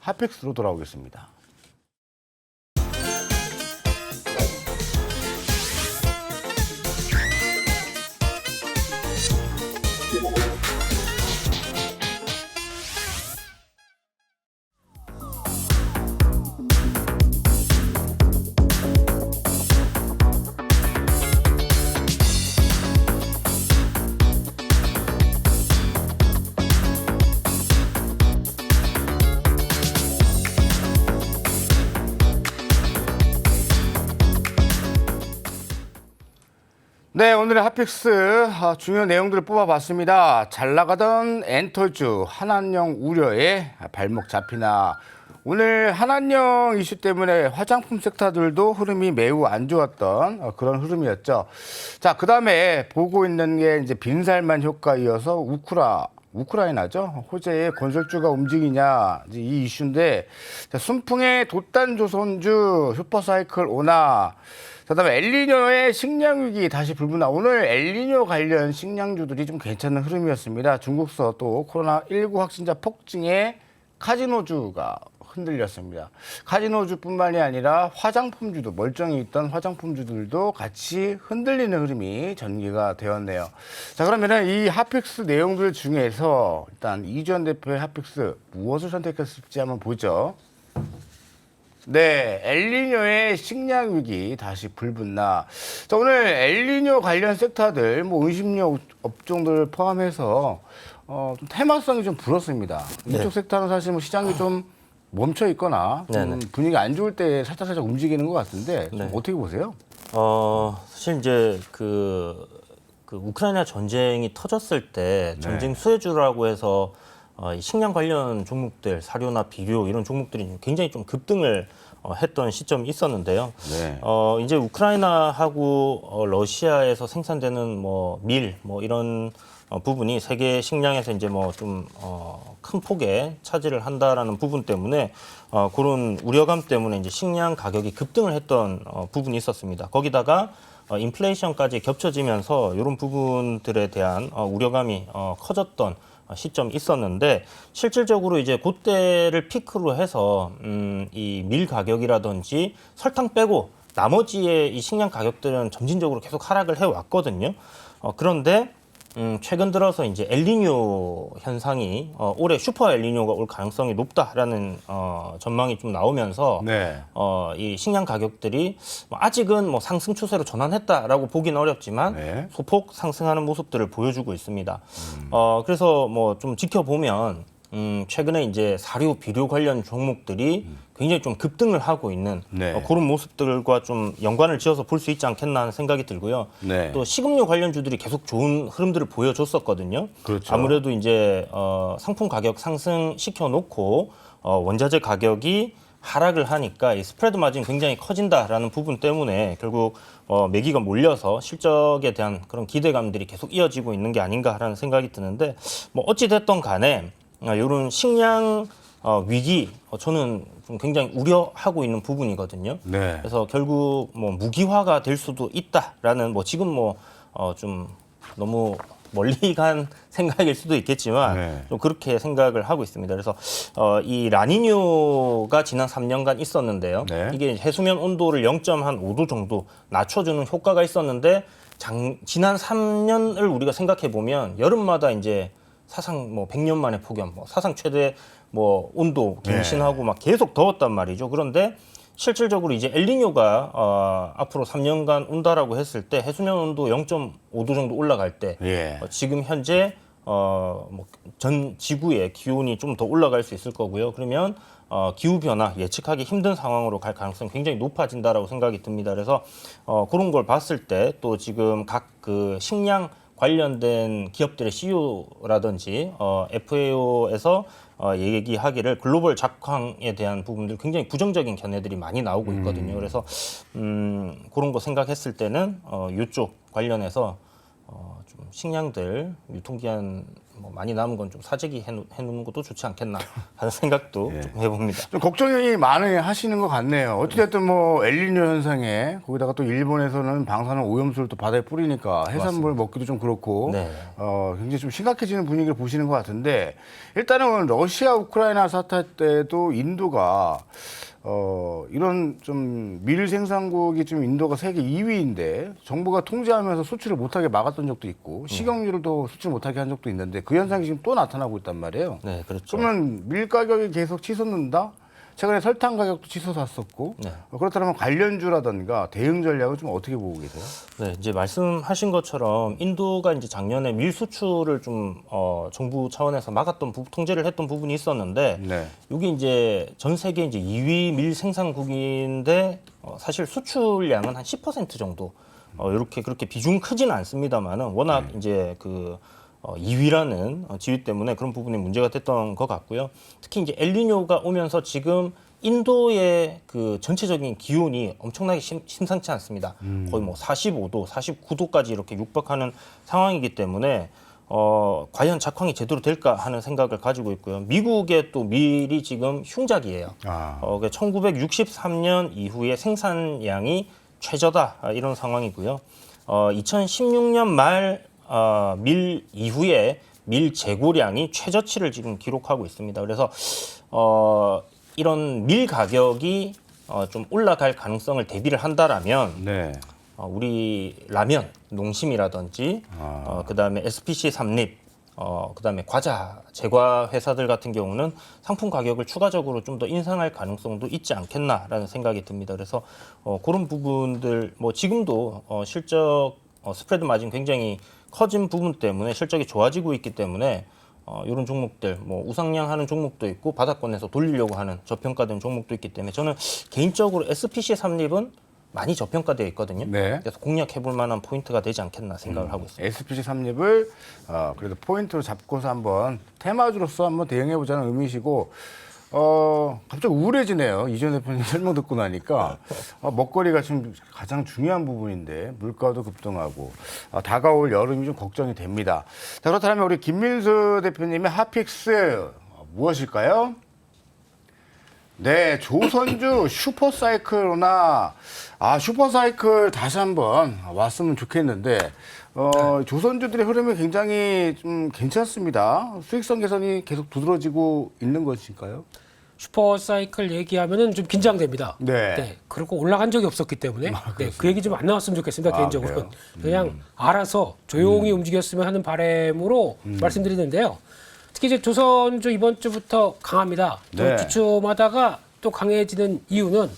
핫픽스로 돌아오겠습니다. 네, 오늘의 핫픽스 중요 내용들을 뽑아봤습니다. 잘 나가던 엔터주 한한령 우려에 발목 잡히나. 오늘 한한령 이슈 때문에 화장품 섹터들도 흐름이 매우 안 좋았던 그런 흐름이었죠. 자, 그 다음에 보고 있는 게 이제 빈살만 효과 이어서 우크라이나죠. 호재의 건설주가 움직이냐 이 이슈인데, 자, 순풍의 돛단조선주 슈퍼사이클 오나. 그다음에 엘니뇨의 식량 위기 다시 불분나. 오늘 엘니뇨 관련 식량주들이 좀 괜찮은 흐름이었습니다. 중국서 또 코로나19 확진자 폭증에 카지노주가 흔들렸습니다. 카지노주뿐만이 아니라 화장품주도, 멀쩡히 있던 화장품주들도 같이 흔들리는 흐름이 전개가 되었네요. 자, 그러면은 이 핫픽스 내용들 중에서 일단 이주연 대표의 핫픽스 무엇을 선택했을지 한번 보죠. 네, 엘니뇨의 식량 위기 다시 불붙나. 자, 오늘 엘니뇨 관련 섹터들, 음식료 업종들 포함해서 좀 테마성이 좀 불었습니다. 네. 이쪽 섹터는 사실 시장이 좀 멈춰 있거나 좀 분위기 안 좋을 때 살짝 움직이는 것 같은데 좀 어떻게 보세요? 사실 이제 그 우크라이나 전쟁이 터졌을 때 전쟁 수혜주라고 해서 이 식량 관련 종목들, 사료나 비료 이런 종목들이 굉장히 좀 급등을 했던 시점이 있었는데요. 네. 이제 우크라이나하고 러시아에서 생산되는 밀 이런 부분이 세계 식량에서 이제 좀 큰 폭의 차지를 한다라는 부분 때문에 그런 우려감 때문에 이제 식량 가격이 급등을 했던 부분이 있었습니다. 거기다가 인플레이션까지 겹쳐지면서 이런 부분들에 대한 우려감이 커졌던 시점이 있었는데, 실질적으로 이제 그때를 피크로 해서 이 밀 가격이라든지 설탕 빼고 나머지의 이 식량 가격들은 점진적으로 계속 하락을 해왔거든요. 그런데 최근 들어서 이제 엘니뇨 현상이 올해 슈퍼 엘니뇨가 올 가능성이 높다라는 전망이 좀 나오면서 네. 이 식량 가격들이 아직은 상승 추세로 전환했다라고 보기는 어렵지만 네. 소폭 상승하는 모습들을 보여주고 있습니다. 그래서 좀 지켜보면 최근에 이제 사료, 비료 관련 종목들이 굉장히 좀 급등을 하고 있는 그런 모습들과 좀 연관을 지어서 볼 수 있지 않겠나 하는 생각이 들고요. 네. 또 식음료 관련주들이 계속 좋은 흐름들을 보여줬었거든요. 그렇죠. 아무래도 이제 상품 가격 상승시켜 놓고 원자재 가격이 하락을 하니까 이 스프레드 마진이 굉장히 커진다라는 부분 때문에 결국 매기가 몰려서 실적에 대한 그런 기대감들이 계속 이어지고 있는 게 아닌가라는 생각이 드는데, 어찌 됐던 간에 이런 식량 위기 저는 좀 굉장히 우려하고 있는 부분이거든요. 네. 그래서 결국 무기화가 될 수도 있다라는 지금 좀 너무 멀리 간 생각일 수도 있겠지만 좀 그렇게 생각을 하고 있습니다. 그래서 이 라니뇨가 지난 3년간 있었는데요. 이게 해수면 온도를 0.5도 정도 낮춰주는 효과가 있었는데 지난 3년을 우리가 생각해 보면 여름마다 이제 사상 100년 만에 폭염, 사상 최대 온도 갱신하고 막 계속 더웠단 말이죠. 그런데 실질적으로 이제 엘니뇨가 앞으로 3년간 온다라고 했을 때 해수면 온도 0.5도 정도 올라갈 때 지금 현재 전 지구의 기온이 좀 더 올라갈 수 있을 거고요. 그러면 기후 변화 예측하기 힘든 상황으로 갈 가능성이 굉장히 높아진다라고 생각이 듭니다. 그래서 그런 걸 봤을 때 또 지금 각 그 식량 관련된 기업들의 CEO라든지 FAO에서 얘기하기를 글로벌 작황에 대한 부분들 굉장히 부정적인 견해들이 많이 나오고 있거든요. 그래서 그런 거 생각했을 때는 이쪽 관련해서 좀 식량들 유통기한 뭐 많이 남은 건 좀 사재기 해놓는 것도 좋지 않겠나 하는 생각도 예. 좀 해봅니다. 좀 걱정이 많이 하시는 것 같네요. 어찌됐든 뭐 엘니뇨 현상에 거기다가 또 일본에서는 방사능 오염수를 또 바다에 뿌리니까 해산물 먹기도 좀 그렇고 네. 굉장히 좀 심각해지는 분위기를 보시는 것 같은데 일단은 러시아 우크라이나 사태 때도 인도가 이런 좀 밀 생산국이 좀 인도가 세계 2위인데 정부가 통제하면서 수출을 못하게 막았던 적도 있고 식용유를 또 수출 못하게 한 적도 있는데 그 현상이 지금 또 나타나고 있단 말이에요. 네, 그렇죠. 그러면 밀 가격이 계속 치솟는다? 최근에 설탕 가격도 치솟았었고 네. 그렇다면 관련주라든가 대응 전략을 좀 어떻게 보고 계세요? 네, 이제 말씀하신 것처럼 인도가 이제 작년에 밀 수출을 좀 정부 차원에서 막았던 통제를 했던 부분이 있었는데 네. 이게 이제 전 세계 이제 2위 밀 생산국인데 사실 수출량은 한 10% 정도 이렇게 그렇게 비중 크지는 않습니다만은 워낙 이제 그 2위라는 지위 때문에 그런 부분이 문제가 됐던 것 같고요. 특히 이제 엘니뇨가 오면서 지금 인도의 그 전체적인 기온이 엄청나게 심상치 않습니다. 거의 뭐 45도, 49도까지 이렇게 육박하는 상황이기 때문에 과연 작황이 제대로 될까 하는 생각을 가지고 있고요. 미국의 또 밀이 지금 흉작이에요. 1963년 이후에 생산량이 최저다 이런 상황이고요. 2016년 말 밀 이후에 밀 재고량이 최저치를 지금 기록하고 있습니다. 그래서 이런 밀 가격이 좀 올라갈 가능성을 대비를 한다라면 네. 우리 라면, 농심이라든지 그다음에 SPC 삼립, 그다음에 과자 제과 회사들 같은 경우는 상품 가격을 추가적으로 좀 더 인상할 가능성도 있지 않겠나라는 생각이 듭니다. 그래서 그런 부분들 뭐 지금도 실적 스프레드 마진 굉장히 커진 부분 때문에 실적이 좋아지고 있기 때문에 이런 종목들 뭐 우상향하는 종목도 있고 바닥권에서 돌리려고 하는 저평가된 종목도 있기 때문에 저는 개인적으로 SPC 삼립은 많이 저평가되어 있거든요. 네. 그래서 공략해볼 만한 포인트가 되지 않겠나 생각을 하고 있습니다. SPC 삼립을 그래도 포인트로 잡고서 한번 테마주로서 한번 대응해보자는 의미시고 갑자기 우울해지네요. 이전 대표님 설명 듣고 나니까 먹거리가 지금 가장 중요한 부분인데 물가도 급등하고 다가올 여름이 좀 걱정이 됩니다. 자, 그렇다면 우리 김민수 대표님의 핫픽스 무엇일까요? 네, 조선주 슈퍼사이클로나 슈퍼사이클 다시 한번 왔으면 좋겠는데 조선주들의 흐름이 굉장히 좀 괜찮습니다. 수익성 개선이 계속 두드러지고 있는 것일까요? 슈퍼사이클 얘기하면은 좀 긴장됩니다. 네. 그리고 올라간 적이 없었기 때문에 그 얘기 좀 안 나왔으면 좋겠습니다. 개인적으로는 그냥 알아서 조용히 움직였으면 하는 바람으로 말씀드리는데요. 특히 이제 조선주 이번 주부터 강합니다. 네. 주춤하다가 또 강해지는 이유는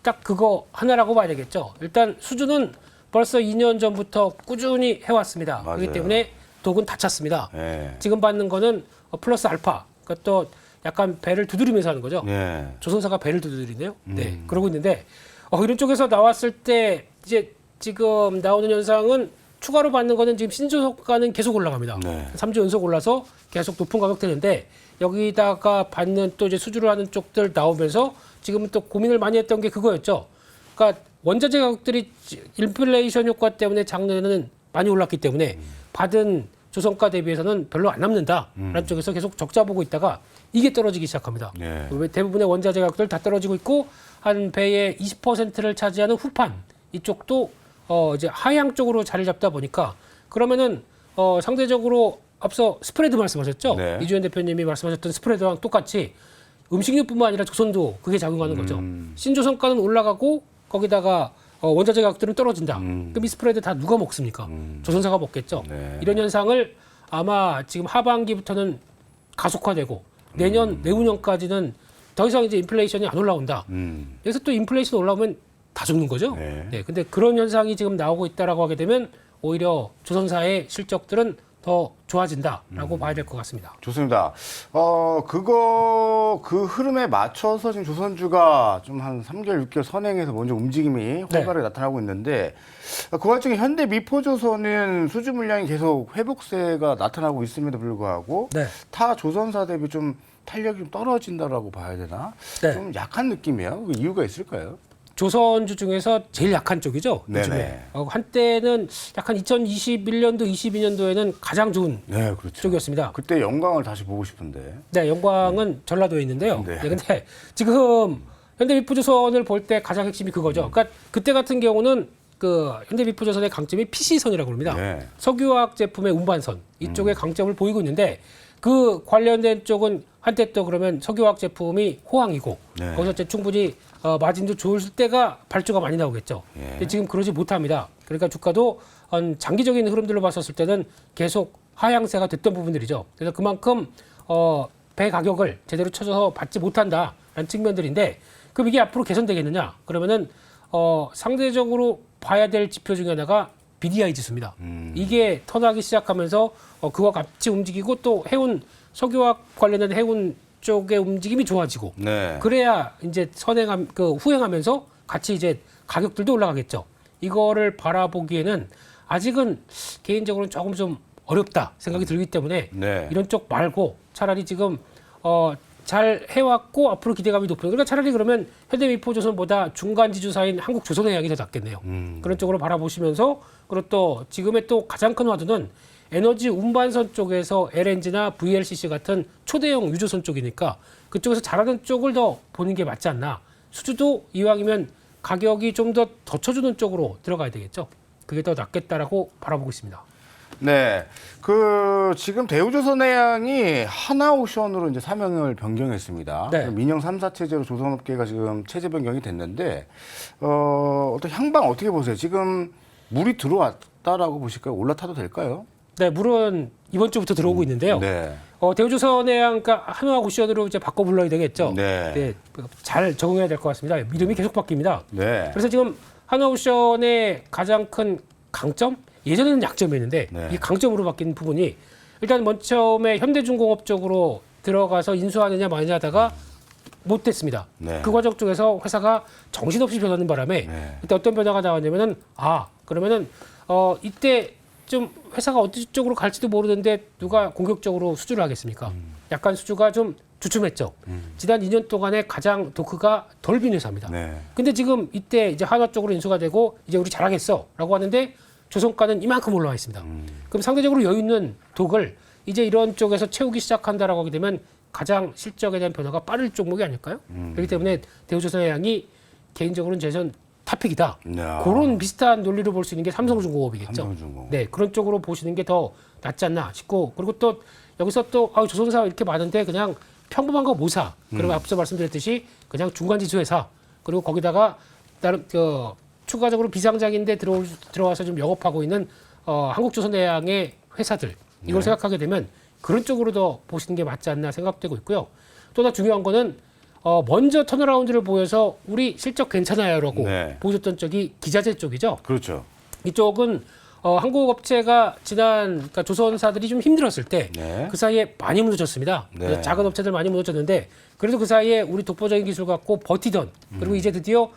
딱 그거 하나라고 봐야 되겠죠. 일단 수준은 벌써 2년 전부터 꾸준히 해왔습니다. 맞아요. 그렇기 때문에 독은 다 찼습니다. 네. 지금 받는 거는 플러스 알파. 그러니까 또 약간 배를 두드리면서 하는 거죠. 네. 조선사가 배를 두드리네요. 네, 그러고 있는데 이런 쪽에서 나왔을 때 이제 지금 나오는 현상은 추가로 받는 거는 지금 신조선가는 계속 올라갑니다. 네. 3주 연속 올라서 계속 높은 가격 되는데 여기다가 받는 또 이제 수주를 하는 쪽들 나오면서 지금은 또 고민을 많이 했던 게 그거였죠. 그러니까 원자재 가격들이 인플레이션 효과 때문에 작년에는 많이 올랐기 때문에 받은 조선가 대비해서는 별로 안 남는다라는 쪽에서 계속 적자 보고 있다가 이게 떨어지기 시작합니다. 네. 대부분의 원자재 가격들 다 떨어지고 있고 한 배의 20%를 차지하는 후판 이쪽도 이제 하향 쪽으로 자리 잡다 보니까 그러면은 상대적으로 앞서 스프레드 말씀하셨죠? 네. 이주연 대표님이 말씀하셨던 스프레드랑 똑같이 음식료뿐만 아니라 조선도 그게 작용하는 거죠. 신조선가는 올라가고 거기다가 원자재 가격들은 떨어진다. 그럼 이 스프레드 다 누가 먹습니까? 조선사가 먹겠죠. 네. 이런 현상을 아마 지금 하반기부터는 가속화되고 내후년까지는 더 이상 이제 인플레이션이 안 올라온다. 여기서 또 인플레이션 올라오면 다 죽는 거죠. 네. 근데 그런 현상이 지금 나오고 있다라고 하게 되면 오히려 조선사의 실적들은 더 좋아진다라고 봐야 될 것 같습니다. 좋습니다. 그 흐름에 맞춰서 지금 조선주가 좀 한 3개월, 6개월 선행해서 먼저 움직임이 활발하게 나타나고 있는데 그 와중에 현대 미포조선은 수주 물량이 계속 회복세가 나타나고 있음에도 불구하고 네. 타 조선사 대비 좀 탄력이 좀 떨어진다라고 봐야 되나? 네. 좀 약한 느낌이에요. 그 이유가 있을까요? 조선주 중에서 제일 약한 쪽이죠. 요즘에. 네네. 한때는 약간 2021년도, 22년도에는 가장 좋은 네, 그렇죠. 쪽이었습니다. 그때 영광을 다시 보고 싶은데. 네, 영광은 전라도에 있는데요. 네. 네, 근데 지금 현대미포조선을 볼 때 가장 핵심이 그거죠. 그러니까 그때 같은 경우는 그 현대미포조선의 강점이 PC선이라고 합니다. 네. 석유화학 제품의 운반선 이쪽에 강점을 보이고 있는데 그 관련된 쪽은 한때 또 그러면 석유화학 제품이 호황이고 네. 거기서 이제 충분히 마진도 좋을 때가 발주가 많이 나오겠죠. 예. 근데 지금 그러지 못합니다. 그러니까 주가도 장기적인 흐름들로 봤었을 때는 계속 하향세가 됐던 부분들이죠. 그래서 그만큼 배 가격을 제대로 쳐줘서 받지 못한다라는 측면들인데 그럼 이게 앞으로 개선되겠느냐? 그러면은 상대적으로 봐야 될 지표 중에 하나가 BDI 지수입니다. 이게 턴하기 시작하면서 그와 같이 움직이고 또 해운 석유화학 관련된 해운 쪽의 움직임이 좋아지고 네. 그래야 이제 후행하면서 같이 이제 가격들도 올라가겠죠. 이거를 바라보기에는 아직은 개인적으로는 조금 좀 어렵다 생각이 들기 때문에 네. 이런 쪽 말고 차라리 지금 잘 해왔고 앞으로 기대감이 높은 그러니까 차라리 그러면 현대미포조선보다 중간 지주사인 한국조선해양이 더 낫겠네요. 그런 쪽으로 바라보시면서 그리고 또 지금의 또 가장 큰 화두는 에너지 운반선 쪽에서 LNG나 VLCC 같은 초대형 유조선 쪽이니까 그쪽에서 잘하는 쪽을 더 보는 게 맞지 않나. 수주도 이왕이면 가격이 좀 더 쳐주는 쪽으로 들어가야 되겠죠. 그게 더 낫겠다라고 바라보고 있습니다. 네. 지금 대우조선해양이 하나오션으로 이제 사명을 변경했습니다. 네. 민영 3사 체제로 조선업계가 지금 체제 변경이 됐는데, 어떤 향방 어떻게 보세요? 지금 물이 들어왔다라고 보실까요? 올라타도 될까요? 네, 물은 이번 주부터 들어오고 있는데요. 네. 대우조선해양, 그러니까 한화오션으로 이제 바꿔 불러야 되겠죠. 네. 잘 적응해야 될 것 같습니다. 이름이 계속 바뀝니다. 네. 그래서 지금 한화오션의 가장 큰 강점, 예전에는 약점이었는데 네. 이 강점으로 바뀐 부분이 일단 먼 처음에 현대중공업 쪽으로 들어가서 인수하느냐 마느냐 하다가 못됐습니다. 네. 그 과정 쪽에서 회사가 정신없이 변하는 바람에 네. 이때 어떤 변화가 나왔냐면은 그러면은 이때 좀 회사가 어떤 쪽으로 갈지도 모르는데 누가 공격적으로 수주를 하겠습니까? 약간 수주가 좀 주춤했죠. 지난 2년 동안에 가장 도크가 덜 빈 회사입니다. 네. 근데 지금 이때 이제 한화 쪽으로 인수가 되고 이제 우리 잘하겠어라고 하는데 조선가는 이만큼 올라와 있습니다. 그럼 상대적으로 여유 있는 독을 이제 이런 쪽에서 채우기 시작한다라고 하게 되면 가장 실적에 대한 변화가 빠를 종목이 아닐까요? 그렇기 때문에 대우조선해양이 개인적으로는 제전 탑픽이다. 야. 그런 비슷한 논리로 볼 수 있는 게 삼성중공업이겠죠. 삼성중공업. 네, 그런 쪽으로 보시는 게 더 낫지 않나 싶고 그리고 또 여기서 또 조선사 이렇게 많은데 그냥 평범한 거 못 사. 그러면 앞서 말씀드렸듯이 그냥 중간지수 회사 그리고 거기다가 다른 추가적으로 비상장인데 들어와서 좀 영업하고 있는 한국조선해양의 회사들 이걸 생각하게 되면 그런 쪽으로 더 보시는 게 맞지 않나 생각되고 있고요. 또 하나 중요한 거는 먼저 턴어라운드를 보여서 우리 실적 괜찮아요라고 네. 보여줬던 쪽이 기자재 쪽이죠. 그렇죠. 이쪽은 한국 업체가 그러니까 조선사들이 좀 힘들었을 때 네. 그 사이에 많이 무너졌습니다. 네. 그래서 작은 업체들 많이 무너졌는데 그래도 그 사이에 우리 독보적인 기술 갖고 버티던 그리고 이제 드디어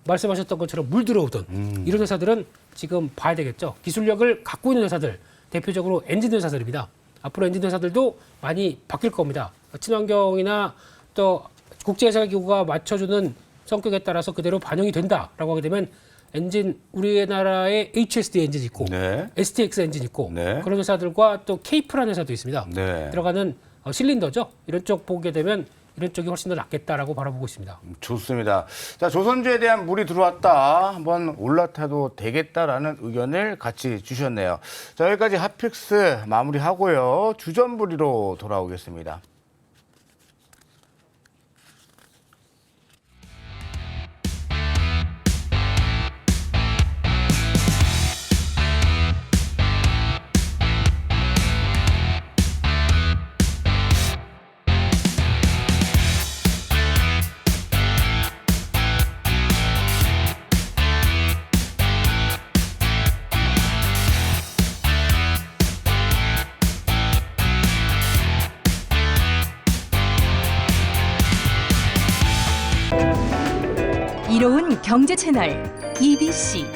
말씀하셨던 것처럼 물 들어오던 이런 회사들은 지금 봐야 되겠죠. 기술력을 갖고 있는 회사들 대표적으로 엔진 회사들입니다. 앞으로 엔진 회사들도 많이 바뀔 겁니다. 친환경이나 또 국제회사기구가 맞춰주는 성격에 따라서 그대로 반영이 된다라고 하게 되면 엔진 우리나라에 HSD 엔진 있고 네. STX 엔진 있고 네. 그런 회사들과 또 K프란 회사도 있습니다. 네. 들어가는 실린더죠. 이런 쪽 보게 되면 이런 쪽이 훨씬 더 낫겠다라고 바라보고 있습니다. 좋습니다. 자, 조선주에 대한 물이 들어왔다. 한번 올라타도 되겠다라는 의견을 같이 주셨네요. 자, 여기까지 핫픽스 마무리하고요. 주전부리로 돌아오겠습니다. 이로운 경제 채널 EBC